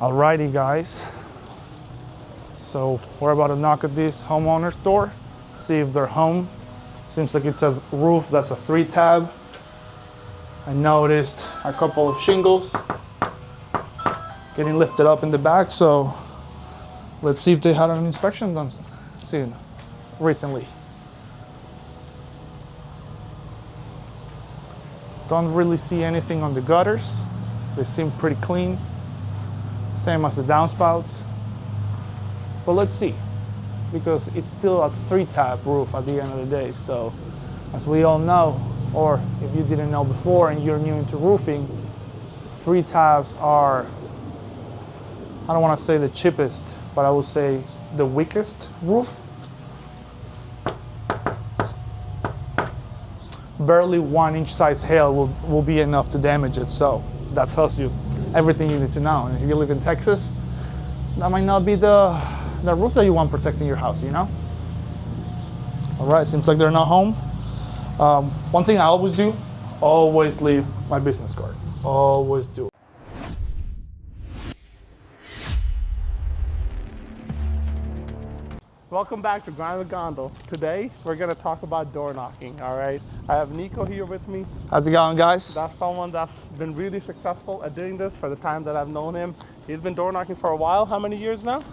Alrighty guys, so we're about to knock at this homeowner's door, see if they're home. Seems like it's a roof that's a 3-tab. I noticed a couple of shingles getting lifted up in the back, so let's see if they had an inspection done soon, recently. Don't really see anything on the gutters. They seem pretty clean. Same as the downspouts. But let's see, because it's still a 3-tab roof at the end of the day. So as we all know, or if you didn't know before and you're new into roofing, 3-tabs are, I don't want to say the cheapest, but I would say the weakest roof. Barely 1-inch size hail will be enough to damage it. So that tells you everything you need to know. And if you live in Texas, that might not be the roof that you want protecting your house, you know? All right, seems like they're not home. One thing I always do, always leave my business card. Always do. Welcome back to Grind with Gondal. Today, we're gonna talk about door knocking, all right? I have Nico here with me. How's it going, guys? That's someone that's been really successful at doing this for the time that I've known him. He's been door knocking for a while. How many years now?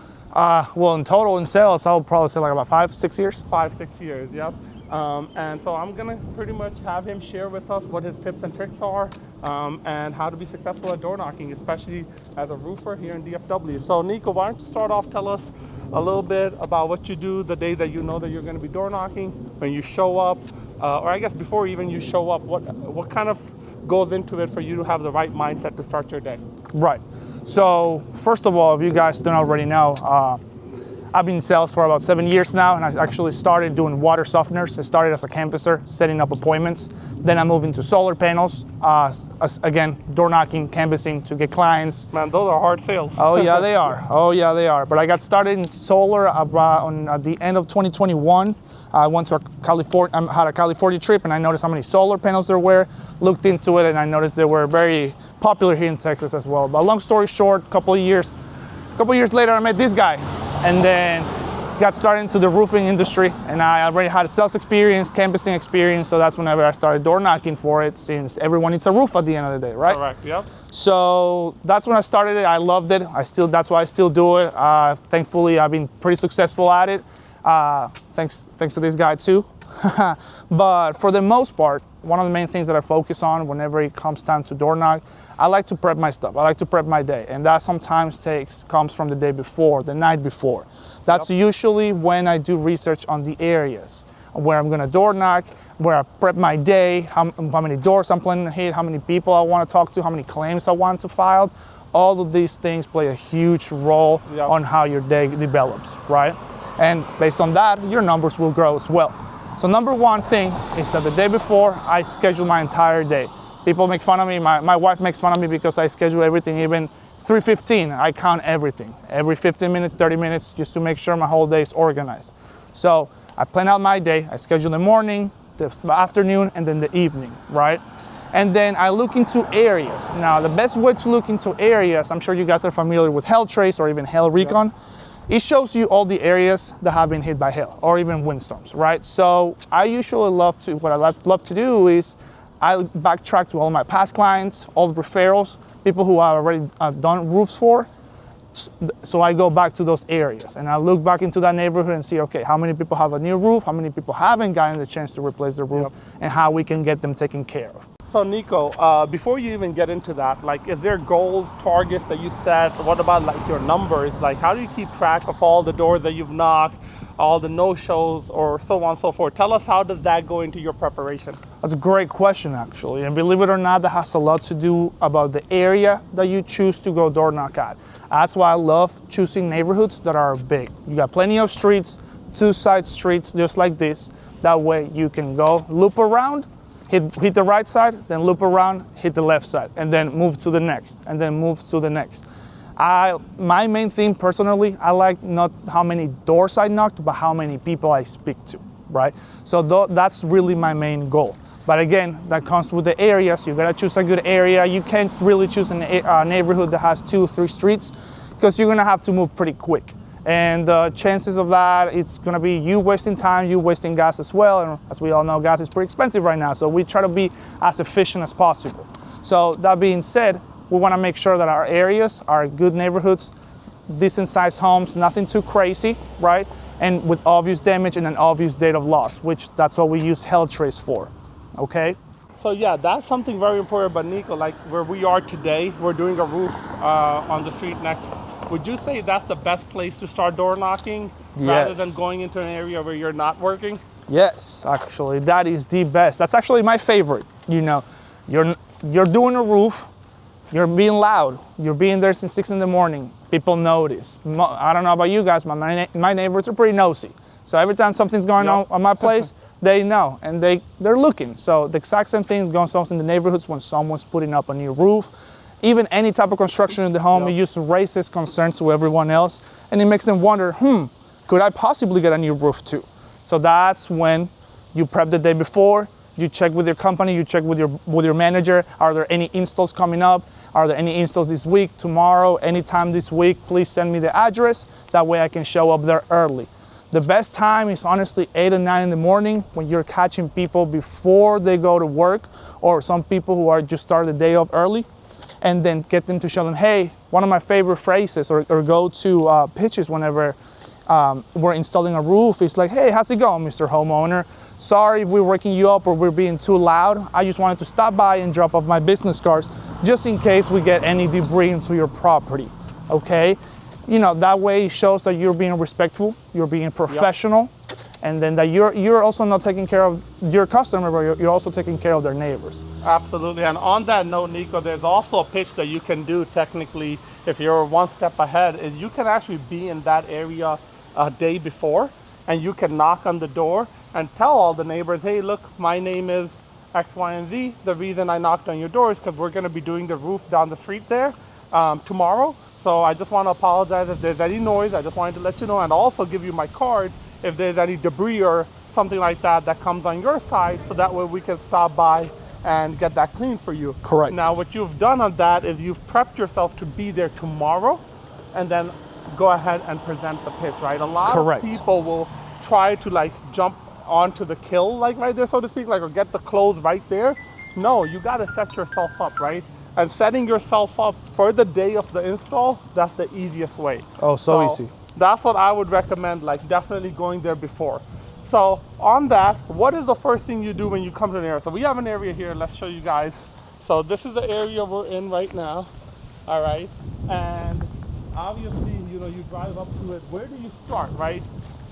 Well, in total, in sales, I'll probably say like about 5-6 years. 5-6 years, yep. And so I'm gonna pretty much have him share with us what his tips and tricks are and how to be successful at door knocking, especially as a roofer here in DFW. So Nico, why don't you start off, tell us a little bit about what you do the day that you know that you're gonna be door knocking, when you show up, or I guess before even you show up, what kind of goes into it for you to have the right mindset to start your day? Right. So first of all, if you guys don't already know, I've been in sales for about 7 years now, and I actually started doing water softeners. I started as a canvasser, setting up appointments. Then I moved into solar panels, again, door knocking, canvassing to get clients. Man, those are hard sales. Oh yeah, they are. Oh yeah, they are. But I got started in solar at the end of 2021. I went to had a California trip, and I noticed how many solar panels there were. Looked into it, and I noticed they were very popular here in Texas as well. But long story short, a couple of years later, I met this guy, and then got started into the roofing industry. And I already had sales experience, canvassing experience, so that's whenever I started door knocking for it, since everyone needs a roof at the end of the day, right? Correct. Yep. So that's when I started it. I loved it. That's why I still do it. Thankfully, I've been pretty successful at it. Thanks to this guy too. But for the most part, one of the main things that I focus on whenever it comes time to door knock, I like to prep my stuff. I like to prep my day, and that sometimes comes from the day before, the night before. That's usually when I do research on the areas where I'm gonna door knock, where I prep my day, how many doors I'm planning to hit, how many people I want to talk to, how many claims I want to file. All of these things play a huge role on how your day develops, right? And based on that, your numbers will grow as well. So number one thing is that the day before, I schedule my entire day. People make fun of me, my wife makes fun of me because I schedule everything, even 3:15, I count everything. Every 15 minutes, 30 minutes, just to make sure my whole day is organized. So I plan out my day, I schedule the morning, the afternoon, and then the evening, right? And then I look into areas. Now, the best way to look into areas, I'm sure you guys are familiar with Hail Trace or even Hail Recon. It shows you all the areas that have been hit by hail or even windstorms, right? So I usually love to do is I backtrack to all my past clients, all the referrals, people who I've already done roofs for. So I go back to those areas and I look back into that neighborhood and see, okay, how many people have a new roof, how many people haven't gotten the chance to replace their roof, and how we can get them taken care of. So Nico, before you even get into that, like, is there goals, targets that you set? What about like your numbers? Like, how do you keep track of all the doors that you've knocked, all the no-shows, or so on and so forth? Tell us, how does that go into your preparation? That's a great question, actually. And believe it or not, that has a lot to do about the area that you choose to go door knock at. That's why I love choosing neighborhoods that are big. You got plenty of streets, 2 side streets just like this. That way you can go loop around, hit the right side, then loop around, hit the left side, and then move to the next, and then move to the next. My main thing personally, I like not how many doors I knocked, but how many people I speak to, right? So that's really my main goal. But again, that comes with the area, so you gotta choose a good area. You can't really choose a neighborhood that has 2 or 3 streets. because you're gonna have to move pretty quick. And the chances of that, it's gonna be you wasting time, you wasting gas as well. And as we all know, gas is pretty expensive right now. So we try to be as efficient as possible. So that being said, we wanna make sure that our areas are good neighborhoods, decent sized homes, nothing too crazy, right? And with obvious damage and an obvious date of loss, which that's what we use health trace for, okay? So yeah, that's something very important. But Nico, like where we are today, we're doing a roof on the street next. Would you say that's the best place to start door knocking rather than going into an area where you're not working? Yes, actually, that is the best. That's actually my favorite. You know, you're doing a roof, you're being loud, you're being there since 6 in the morning. People notice. I don't know about you guys, but my neighbors are pretty nosy. So every time something's going on my place, they know and they're looking. So the exact same thing is going on in the neighborhoods when someone's putting up a new roof. Even any type of construction in the home, it just raises concern to everyone else, and it makes them wonder, could I possibly get a new roof too? So that's when you prep the day before, you check with your company, you check with your manager, are there any installs coming up? Are there any installs this week, tomorrow, anytime this week? Please send me the address, that way I can show up there early. The best time is honestly 8 or 9 in the morning when you're catching people before they go to work, or some people who are just started the day off early, and then get them to show them, hey, one of my favorite phrases or go-to pitches whenever we're installing a roof is like, hey, how's it going, Mr. Homeowner? Sorry if we're waking you up or we're being too loud. I just wanted to stop by and drop off my business cards just in case we get any debris into your property, okay? You know, that way it shows that you're being respectful, you're being professional, and then that you're also not taking care of your customer, but you're also taking care of their neighbors. Absolutely. And on that note, Nico, there's also a pitch that you can do technically if you're one step ahead, is you can actually be in that area a day before, and you can knock on the door and tell all the neighbors, hey, look, my name is X, Y, and Z. The reason I knocked on your door is because we're going to be doing the roof down the street there tomorrow. So I just want to apologize if there's any noise. I just wanted to let you know, and also give you my card if there's any debris or something like that that comes on your side, so that way we can stop by and get that clean for you. Correct. Now, what you've done on that is you've prepped yourself to be there tomorrow, and then go ahead and present the pitch, right? A lot Correct. of people will try to like jump onto the kill, like right there, so to speak, like, or get the clothes right there. No, you got to set yourself up, right? And setting yourself up for the day of the install, that's the easiest way. Oh, so easy. That's what I would recommend, like definitely going there before. So on that, what is the first thing you do when you come to an area? So we have an area here, let's show you guys. So this is the area we're in right now, all right? And obviously, you know, you drive up to it. Where do you start, right?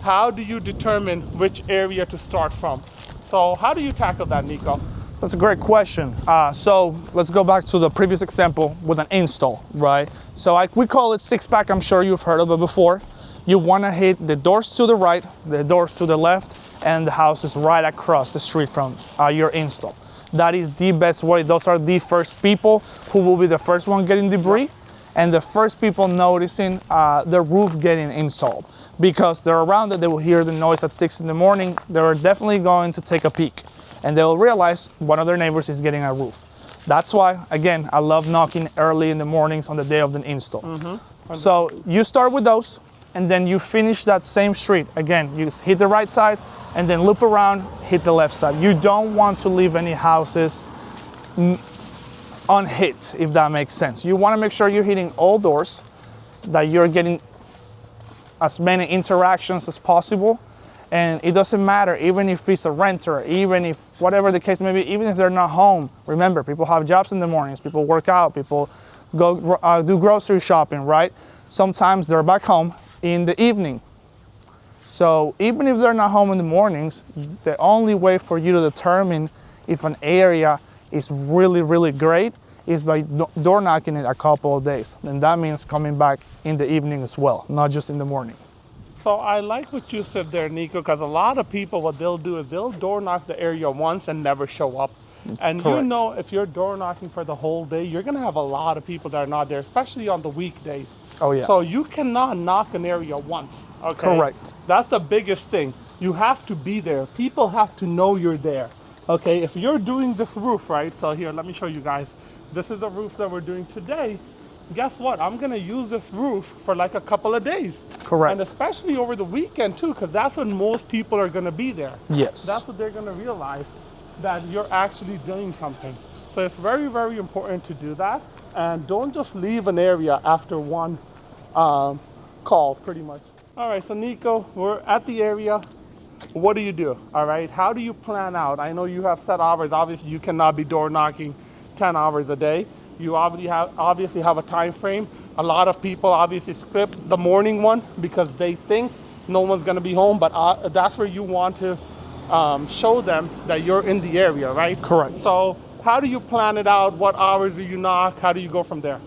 How do you determine which area to start from? So how do you tackle that, Nico? That's a great question. So let's go back to the previous example with an install, right? So we call it 6-pack. I'm sure you've heard of it before. You want to hit the doors to the right, the doors to the left, and the house is right across the street from your install. That is the best way. Those are the first people who will be the first one getting debris, and the first people noticing the roof getting installed. Because they're around it, they will hear the noise at 6 in the morning. They're definitely going to take a peek, and they'll realize one of their neighbors is getting a roof. That's why, again, I love knocking early in the mornings on the day of the install. Mm-hmm. So you start with those, and then you finish that same street. Again, you hit the right side, and then loop around, hit the left side. You don't want to leave any houses unhit, if that makes sense. You want to make sure you're hitting all doors, that you're getting as many interactions as possible. And it doesn't matter, even if it's a renter, even if whatever the case may be, even if they're not home. Remember, people have jobs in the mornings, people work out, people go do grocery shopping, right? Sometimes they're back home in the evening. So even if they're not home in the mornings, the only way for you to determine if an area is really, really great is by door knocking it a couple of days. And that means coming back in the evening as well, not just in the morning. So I like what you said there, Nico, because a lot of people, what they'll do is they'll door knock the area once and never show up. And Correct. You know, if you're door knocking for the whole day, you're going to have a lot of people that are not there, especially on the weekdays. Oh, yeah. So you cannot knock an area once, okay? Correct. That's the biggest thing. You have to be there. People have to know you're there, okay? If you're doing this roof, right? So here, let me show you guys. This is the roof that we're doing today. guess what? I'm gonna use this roof for like a couple of days. Correct. And especially over the weekend too, because that's when most people are gonna be there. Yes. That's what they're gonna realize, that you're actually doing something. So it's very, very important to do that. And don't just leave an area after one call, pretty much. All right, so Nico, we're at the area. What do you do? All right, how do you plan out? I know you have set hours. Obviously, you cannot be door knocking 10 hours a day. You obviously have a time frame. A lot of people obviously skip the morning one because they think no one's gonna be home, but that's where you want to show them that you're in the area, right? Correct. So how do you plan it out? What hours do you knock? How do you go from there?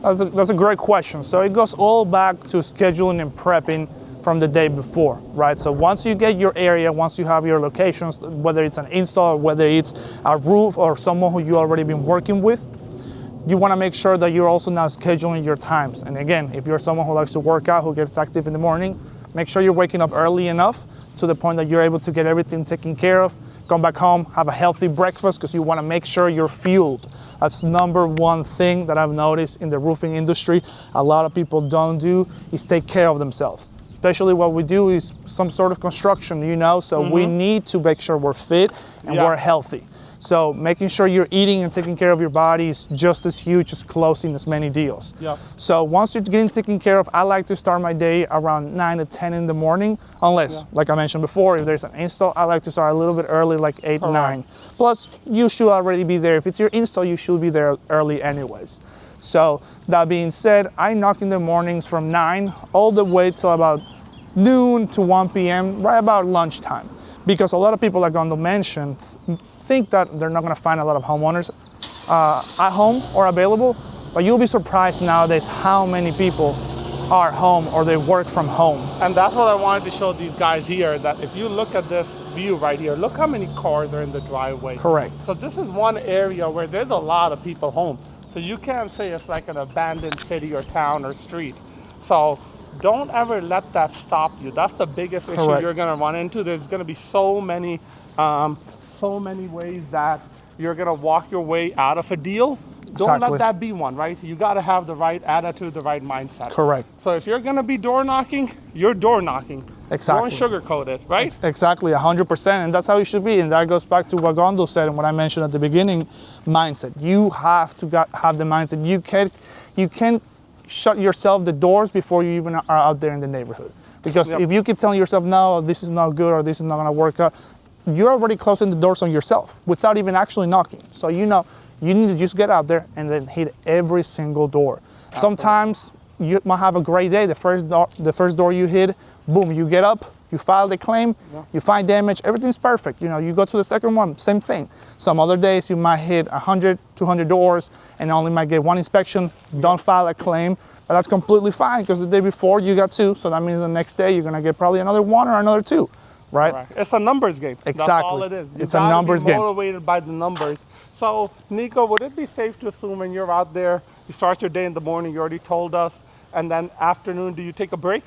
That's a great question. So it goes all back to scheduling and prepping from the day before, right? So once you get your area, once you have your locations, whether it's an install, or whether it's a roof or someone who you already been working with, you want to make sure that you're also now scheduling your times. And again, if you're someone who likes to work out, who gets active in the morning, make sure you're waking up early enough to the point that you're able to get everything taken care of, come back home, have a healthy breakfast, because you want to make sure you're fueled. That's number one thing that I've noticed in the roofing industry. A lot of people don't do is take care of themselves. Especially what we do is some sort of construction, you know, so we need to make sure we're fit and we're healthy. So making sure you're eating and taking care of your body is just as huge as closing as many deals. Yeah. So once you're getting taken care of, I like to start my day around 9 to 10 in the morning, unless, like I mentioned before, if there's an install, I like to start a little bit early, like 8, 9. Plus, you should already be there. If it's your install, you should be there early anyways. So that being said, I knock in the mornings from 9 all the way till about noon to 1 p.m., right about lunchtime. Because a lot of people, like Gondal mentioned, think that they're not going to find a lot of homeowners at home or available, but you'll be surprised nowadays how many people are home or they work from home. And that's what I wanted to show these guys here, that if you look at this view right here, look how many cars are in the driveway. Correct. So this is one area where there's a lot of people home. So you can't say it's like an abandoned city or town or street. So don't ever let that stop you. That's the biggest issue you're going to run into. There's going to be so many ways that you're going to walk your way out of a deal. Don't let that be one, right? You got to have the right attitude, the right mindset. Correct. So if you're going to be door knocking, you're door knocking. Exactly. Don't sugarcoat it, right? Exactly, 100%, and that's how it should be. And that goes back to what Gondal said and what I mentioned at the beginning, mindset. You have to have the mindset. You can shut yourself the doors before you even are out there in the neighborhood. Because if you keep telling yourself, no, this is not good or this is not going to work out, you're already closing the doors on yourself without even actually knocking. So you know, you need to just get out there and then hit every single door. Absolutely. Sometimes you might have a great day. The first door you hit, boom, you get up, you file the claim, you find damage, everything's perfect. You know, you go to the second one, same thing. Some other days you might hit 100, 200 doors and only might get one inspection, don't file a claim, but that's completely fine because the day before you got 2, so that means the next day you're gonna get probably another 1 or another 2, right? It's a numbers game. Exactly. That's all it is. It's a numbers game. Motivated by the numbers. So, Nico, would it be safe to assume when you're out there, you start your day in the morning, you already told us, and then afternoon, do you take a break?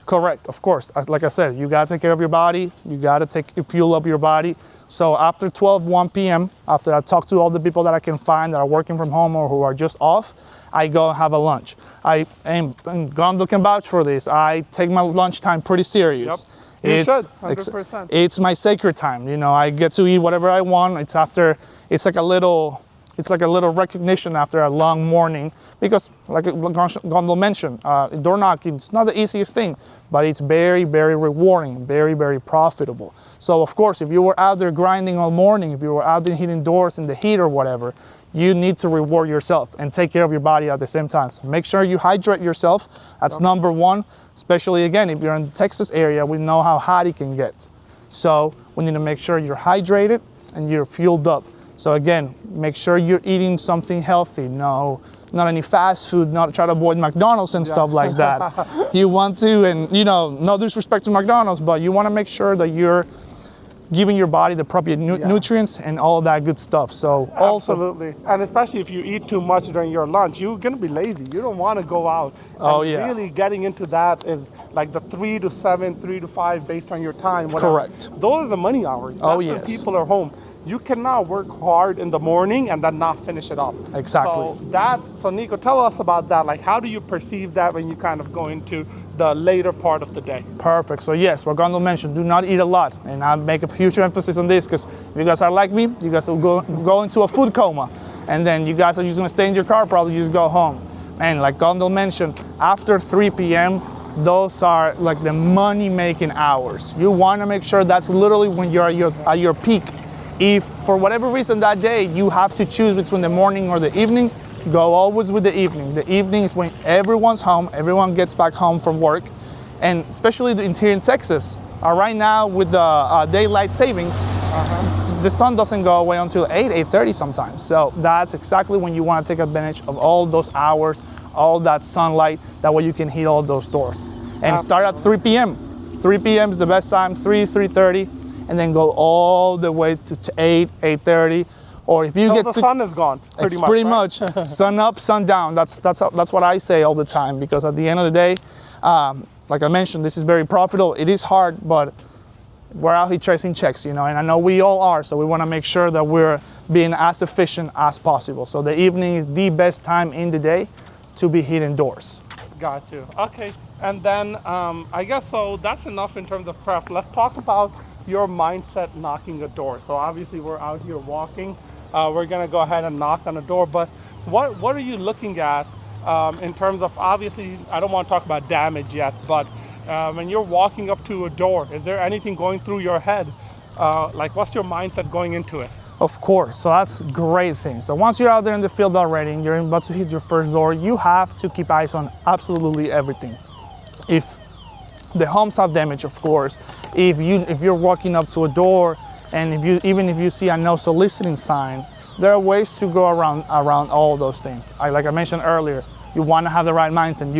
Correct, of course. Like I said, you gotta take care of your body. You gotta fuel up your body. So after 1 p.m., after I talk to all the people that I can find that are working from home or who are just off, I go and have a lunch. And Gondal can vouch for this. I take my lunchtime pretty serious. Yep. You should, 100%. It's my sacred time. You know, I get to eat whatever I want. It's like a little recognition after a long morning, because like Gondal mentioned, door knocking, it's not the easiest thing, but it's very, very rewarding, very, very profitable. So of course, if you were out there grinding all morning, if you were out there hitting doors in the heat or whatever, you need to reward yourself and take care of your body at the same time. So make sure you hydrate yourself. That's number one, especially again, if you're in the Texas area, we know how hot it can get. So we need to make sure you're hydrated and you're fueled up. So again, make sure you're eating something healthy. No, not any fast food, not try to avoid McDonald's and stuff like that. You want to, and you know, no disrespect to McDonald's, but you want to make sure that you're giving your body the proper nutrients and all that good stuff. So absolutely. And especially if you eat too much during your lunch, you're going to be lazy. You don't want to go out. Really getting into that is like the 3 to 7, 3 to 5 based on your time. Whatever. Correct. Those are the money hours. That's when people are home. you cannot work hard in the morning and then not finish it up. Exactly. So Nico, tell us about that. Like, how do you perceive that when you kind of go into the later part of the day? Perfect. So yes, what Gondal mentioned, do not eat a lot. And I make a huge emphasis on this because if you guys are like me, you guys will go into a food coma. And then you guys are just gonna stay in your car, probably just go home. And like Gondal mentioned, after 3 p.m., those are like the money-making hours. You wanna make sure that's literally when you're at your peak. If for whatever reason that day you have to choose between the morning or the evening, go always with the evening. The evening is when everyone's home, everyone gets back home from work, and especially here in Texas, right now with the daylight savings, the sun doesn't go away until 8:30 sometimes. So that's exactly when you want to take advantage of all those hours, all that sunlight, that way you can heat all those doors. And start at 3 p.m. 3 p.m. is the best time, 3:30. And then go all the way to 8:30, or if you get the sun is gone. Pretty much sun up, sun down. That's what I say all the time, because at the end of the day, like I mentioned, this is very profitable. It is hard, but we're out here chasing checks, and I know we all are. So we want to make sure that we're being as efficient as possible. So the evening is the best time in the day to be heating doors. Got you. Okay, and then I guess so. That's enough in terms of prep. Let's talk about your mindset knocking a door. So obviously we're out here walking. We're gonna go ahead and knock on a door, but what are you looking at in terms of, obviously, I don't want to talk about damage yet, but when you're walking up to a door, is there anything going through your head? Like, what's your mindset going into it? Of course, so that's a great thing. So once you're out there in the field already and you're about to hit your first door, you have to keep eyes on absolutely everything. If the homes have damage, of course, if you're walking up to a door and even if you see a no soliciting sign, there are ways to go around all those things. Like I mentioned earlier, you want to have the right mindset.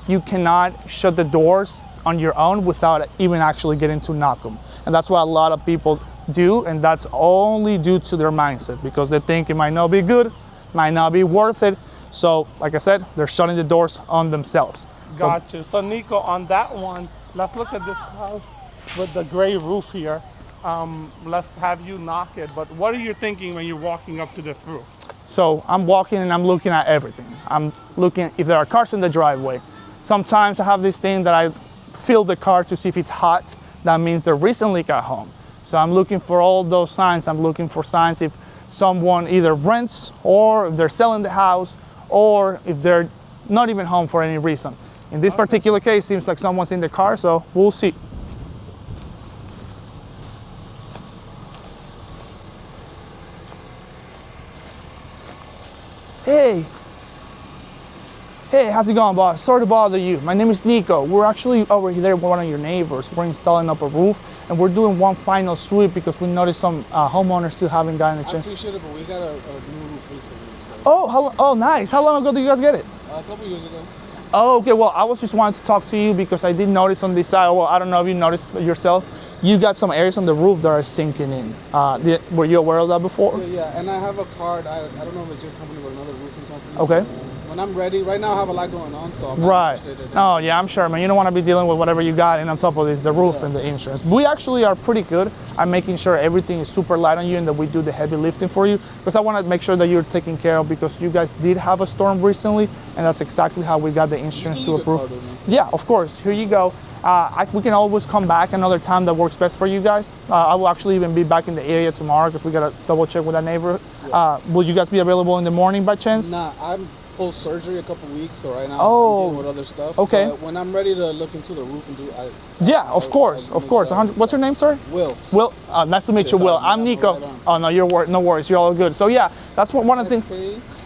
You cannot shut the doors on your own without even actually getting to knock them. And that's what a lot of people do, and that's only due to their mindset, because they think it might not be good, might not be worth it. So like I said, they're shutting the doors on themselves. Got you. So Nico, on that one, let's look at this house with the gray roof here. Let's have you knock it, but what are you thinking when you're walking up to this roof? So I'm walking and I'm looking at everything. I'm looking if there are cars in the driveway. Sometimes I have this thing that I feel the car to see if it's hot. That means they recently got home. So I'm looking for all those signs. I'm looking for signs if someone either rents, or if they're selling the house, or if they're not even home for any reason. In this particular case, seems like someone's in the car, so we'll see. Hey, how's it going, boss? Sorry to bother you. My name is Nico. We're actually over there with one of your neighbors. We're installing up a roof, and we're doing one final sweep because we noticed some homeowners still haven't gotten a chance. I appreciate it, but we got a new roof recently. Oh, So. oh, nice. How long ago did you guys get it? A couple years ago. Oh, okay. Well, I was just wanting to talk to you because I did notice on this side. Well, I don't know if you noticed yourself. You got some areas on the roof that are sinking in. Were you aware of that before? Yeah, and I have a card. I don't know if it's your company or another roofing company. Okay. So when I'm ready, right now I have a lot going on, so I'm Right. interested in Oh, yeah, I'm sure, man. You don't want to be dealing with whatever you got, and on top of this, the roof and the insurance. We actually are pretty good at making sure everything is super light on you and that we do the heavy lifting for you, because I want to make sure that you're taken care of, because you guys did have a storm recently, and that's exactly how we got the insurance to approve. Yeah, of course. Here you go. We can always come back another time that works best for you guys. I will actually even be back in the area tomorrow because we got to double check with that neighbor. Yeah. Will you guys be available in the morning by chance? Nah, I'm post surgery a couple weeks, so right now I'm dealing with other stuff. Okay. But when I'm ready to look into the roof and do, yeah, of course. What's your name, sir? Will. Will. Nice to meet you, Will. I'm Nico. Right oh no, no worries. You're all good. So yeah, that's one of the things.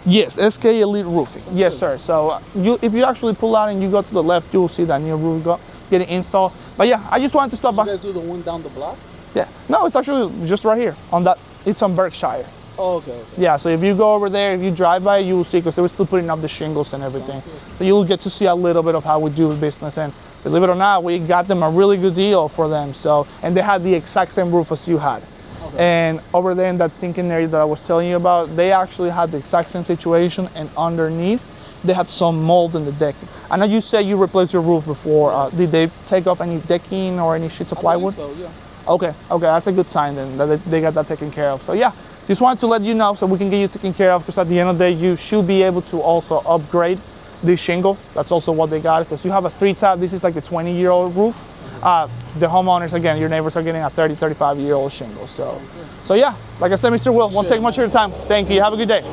Yes, SK Elite Roofing. Yes, sir. So if you actually pull out and you go to the left, you'll see that new roof getting installed. But yeah, I just wanted to stop by. You guys do the one down the block? Yeah. No, it's actually just right here on that. It's on Berkshire. Oh, okay. Yeah, so if you go over there, if you drive by, you will see, because they were still putting up the shingles and everything. So you'll get to see a little bit of how we do the business. And believe it or not, we got them a really good deal for them. So, and they had the exact same roof as you had. Okay. And over there in that sinking area that I was telling you about, they actually had the exact same situation, and underneath, they had some mold in the deck. I know you said you replaced your roof before. Did they take off any decking or any sheets of plywood? So, yeah. Okay, that's a good sign then that they got that taken care of. So yeah, just wanted to let you know so we can get you taken care of, because at the end of the day, you should be able to also upgrade this shingle. That's also what they got, because you have a 3-tab. This is like the 20-year-old roof. The homeowners, again, your neighbors are getting a 30, 35-year-old shingle. So yeah, like I said, Mr. Will, won't take much of your time. Thank you. Have a good day.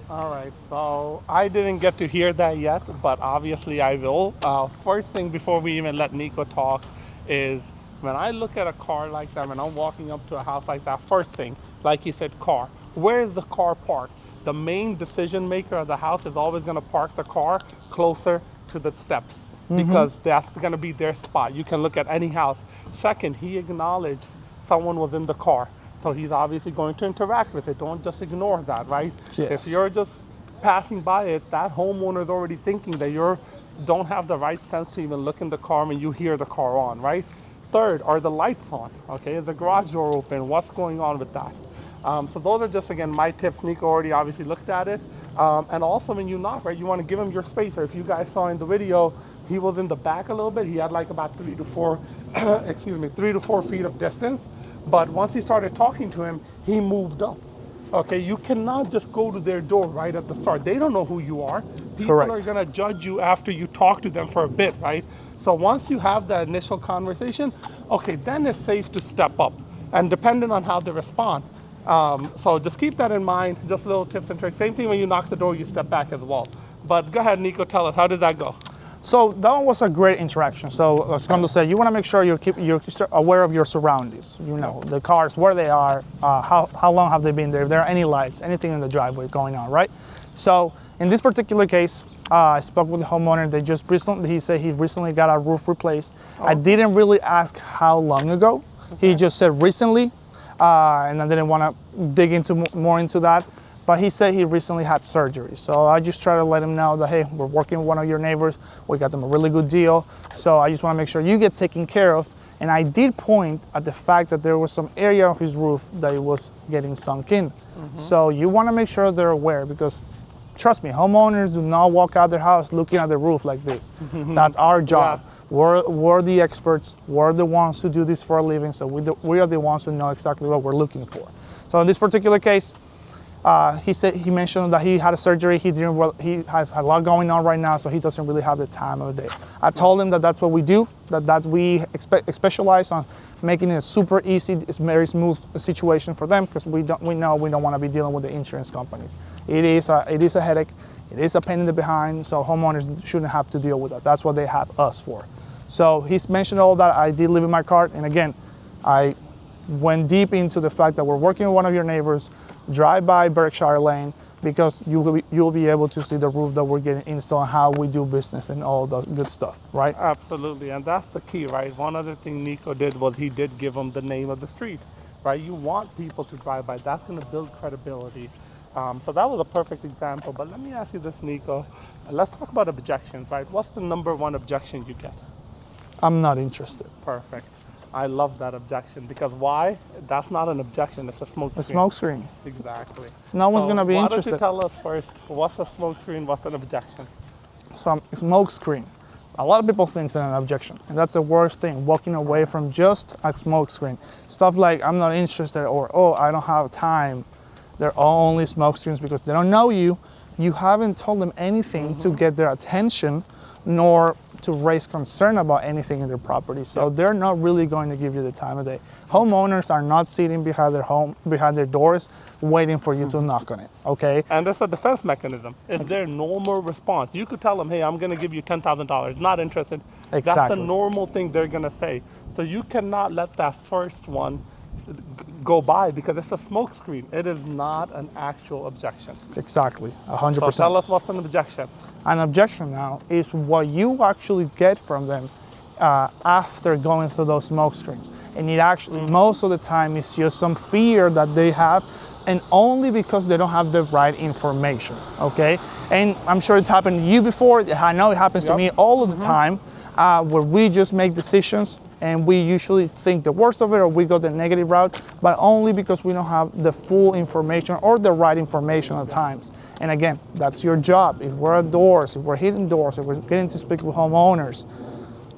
All right, so I didn't get to hear that yet, but obviously I will. First thing before we even let Nico talk is when I look at a car like that, when I'm walking up to a house like that, first thing, like you said, car. Where is the car parked? The main decision maker of the house is always going to park the car closer to the steps because that's going to be their spot. You can look at any house. Second, he acknowledged someone was in the car. So he's obviously going to interact with it. Don't just ignore that, right? Yes. If you're just passing by it, that homeowner is already thinking that you don't have the right sense to even look in the car when you hear the car on, right? Third, are the lights on? Okay, is the garage door open? What's going on with that? So those are just, again, my tips. Nico already obviously looked at it. And also when you knock, right, you want to give him your space. Or if you guys saw in the video, he was in the back a little bit. He had like about 3 to 4 feet of distance. But once he started talking to him, he moved up. Okay, you cannot just go to their door right at the start. They don't know who you are. People Correct. are gonna judge you after you talk to them for a bit, right? So once you have that initial conversation, okay, then it's safe to step up. And depending on how they respond. So just keep that in mind, just little tips and tricks. Same thing when you knock the door, you step back as well. But go ahead, Nico, tell us, how did that go? So that one was a great interaction. So as Gondal said, you want to make sure you're aware of your surroundings. You know, the cars, where they are, how long have they been there, if there are any lights, anything in the driveway going on, right? So in this particular case, I spoke with the homeowner. He said he recently got a roof replaced. I didn't really ask how long ago. Okay. He just said recently, and I didn't want to dig more into that. But he said he recently had surgery. So I just try to let him know that, hey, we're working with one of your neighbors. We got them a really good deal. So I just want to make sure you get taken care of. And I did point at the fact that there was some area of his roof that it was getting sunk in. So you want to make sure they're aware, because trust me, homeowners do not walk out their house looking at the roof like this. That's our job. Yeah. We're the experts. We're the ones who do this for a living. So we are the ones who know exactly what we're looking for. So in this particular case, he mentioned that he had a surgery. He has a lot going on right now, so he doesn't really have the time of the day. I told him that that's what we do, that we specialize on making it a super easy, it's very smooth situation for them, because we don't want to be dealing with the insurance companies. It is a headache. It is a pain in the behind, so homeowners shouldn't have to deal with that. That's what they have us for. So he's mentioned all that. I did leave in my cart, and again, I went deep into the fact that we're working with one of your neighbors. Drive by Berkshire Lane, because you'll be able to see the roof that we're getting installed and how we do business and all the good stuff, right? Absolutely, and that's the key, right? One other thing Nico did was he did give them the name of the street, right? You want people to drive by. That's going to build credibility. So that was a perfect example. But let me ask you this, Nico. Let's talk about objections, right? What's the #1 objection you get? I'm not interested. Perfect. I love that objection, because why? That's not an objection, it's a smoke screen. A smoke screen. Exactly. No one's going to be interested. interested. Why don't you tell us first, what's a smoke screen, what's an objection? So a smoke screen. A lot of people think it's an objection, and that's the worst thing, walking away from just a smoke screen. Stuff like, I'm not interested, or, oh, I don't have time. They're all only smoke screens because they don't know you. You haven't told them anything to get their attention, nor to raise concern about anything in their property. So they're not really going to give you the time of day. Homeowners are not sitting behind their doors waiting for you to knock on it, okay? And that's a defense mechanism. It's their normal response. You could tell them, hey, I'm gonna give you $10,000, not interested. Exactly. That's the normal thing they're gonna say. So you cannot let that first one go by, because it's a smoke screen. It is not an actual objection. Exactly, 100%. So tell us what's an objection. An objection now is what you actually get from them after going through those smoke screens. And it actually, most of the time, is just some fear that they have, and only because they don't have the right information, okay? And I'm sure it's happened to you before. I know it happens to me all of the time, where we just make decisions and we usually think the worst of it, or we go the negative route, but only because we don't have the full information or the right information at times. And again, that's your job. If we're at doors, if we're hitting doors, if we're getting to speak with homeowners,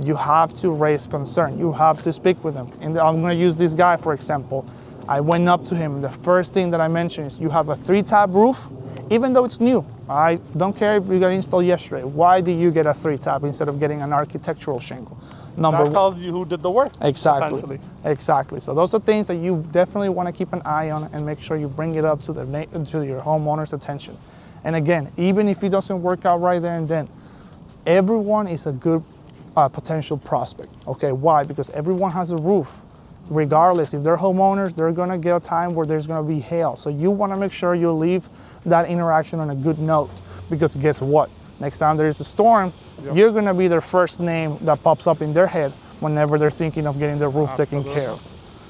you have to raise concern. You have to speak with them. And I'm going to use this guy, for example. I went up to him. The first thing that I mentioned is, you have a 3-tab roof, even though it's new. I don't care if you got installed yesterday. Why did you get a 3-tab instead of getting an architectural shingle? That tells you who did the work. Exactly. Exactly. So those are things that you definitely want to keep an eye on and make sure you bring it up to your homeowner's attention. And again, even if it doesn't work out right there and then, everyone is a good potential prospect. Okay, why? Because everyone has a roof. Regardless, if they're homeowners, they're going to get a time where there's going to be hail. So you want to make sure you leave that interaction on a good note, because guess what? Next time there is a storm, you're going to be their first name that pops up in their head whenever they're thinking of getting their roof taken care of.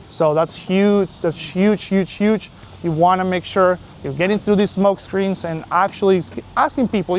So that's huge. That's huge, huge, huge. You want to make sure you're getting through these smoke screens and actually asking people,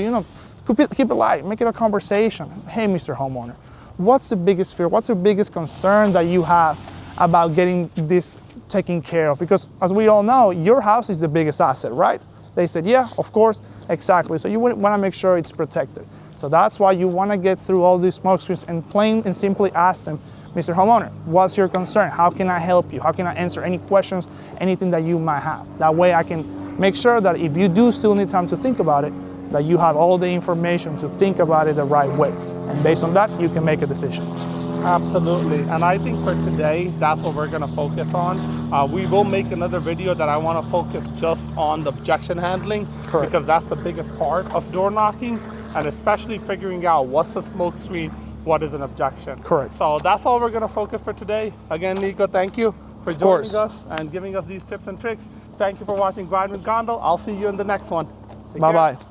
keep it light, make it a conversation. Hey, Mr. Homeowner, what's the biggest fear? What's the biggest concern that you have about getting this taken care of? Because as we all know, your house is the biggest asset, right? They said, yeah, of course, exactly. So you want to make sure it's protected. So that's why you want to get through all these smoke screens and plain and simply ask them, Mr. Homeowner, what's your concern? How can I help you? How can I answer any questions, anything that you might have? That way I can make sure that if you do still need time to think about it, that you have all the information to think about it the right way. And based on that, you can make a decision. Absolutely. And I think for today, that's what we're going to focus on. We will make another video that I want to focus just on the objection handling. Correct. Because that's the biggest part of door knocking, and especially figuring out what's a smoke screen, what is an objection. Correct. So that's all we're going to focus for today. Again, Nico, thank you for joining us and giving us these tips and tricks. Thank you for watching Grind with Gondal. I'll see you in the next one. Take care. Bye-bye.